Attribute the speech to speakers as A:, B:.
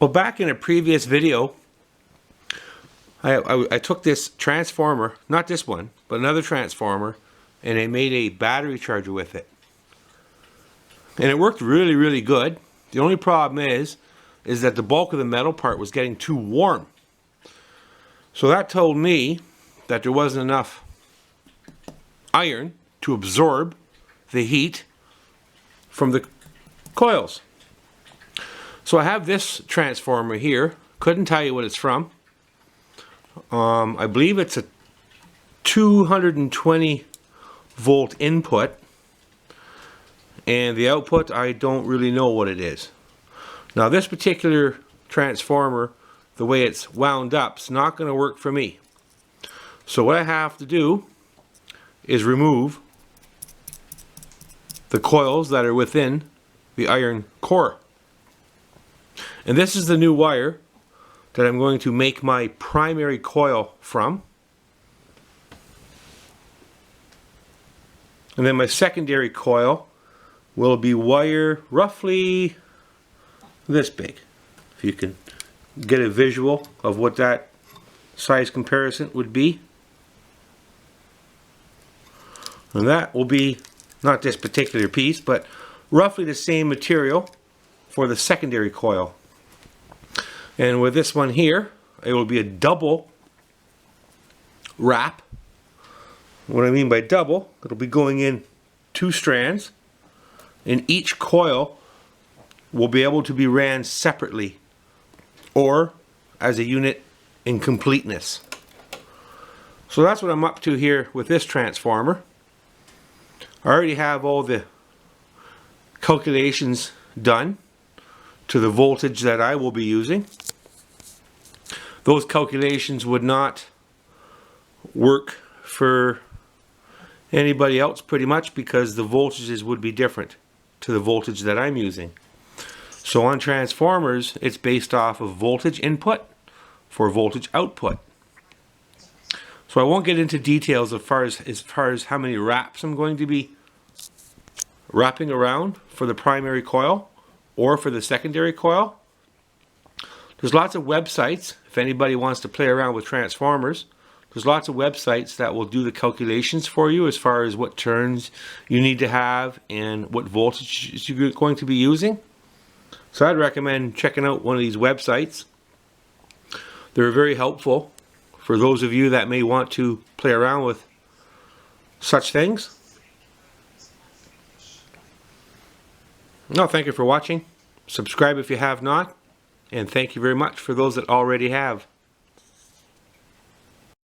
A: Well, back in a previous video, I took this transformer, not this one, but another transformer, and I made a battery charger with it. And it worked really, really good. The only problem is that the bulk of the metal part was getting too warm. So that told me that there wasn't enough iron to absorb the heat from the coils. So I have this transformer here. Couldn't tell you what it's from. I believe it's a 220 volt input, and the output I don't really know what it is. Now this particular transformer, the way it's wound up, is not going to work for me. So what I have to do is remove the coils that are within the iron core. And this is the new wire that I'm going to make my primary coil from. And then my secondary coil will be wire roughly this big. If you can get a visual of what that size comparison would be. And that will be not this particular piece, but roughly the same material for the secondary coil. And with this one here, it will be a double wrap. What I mean by double, it'll be going in 2 strands, and each coil will be able to be ran separately or as a unit in completeness. So that's what I'm up to here with this transformer. I already have all the calculations done to the voltage that I will be using. Those calculations would not work for anybody else pretty much, because the voltages would be different to the voltage that I'm using. So on transformers, it's based off of voltage input for voltage output. So I won't get into details as far as how many wraps I'm going to be wrapping around for the primary coil or for the secondary coil. There's lots of websites, if anybody wants to play around with transformers, there's lots of websites that will do the calculations for you as far as what turns you need to have and what voltage you're going to be using. So I'd recommend checking out one of these websites. They're very helpful for those of you that may want to play around with such things. No, thank you for watching. Subscribe if you have not. And thank you very much for those that already have.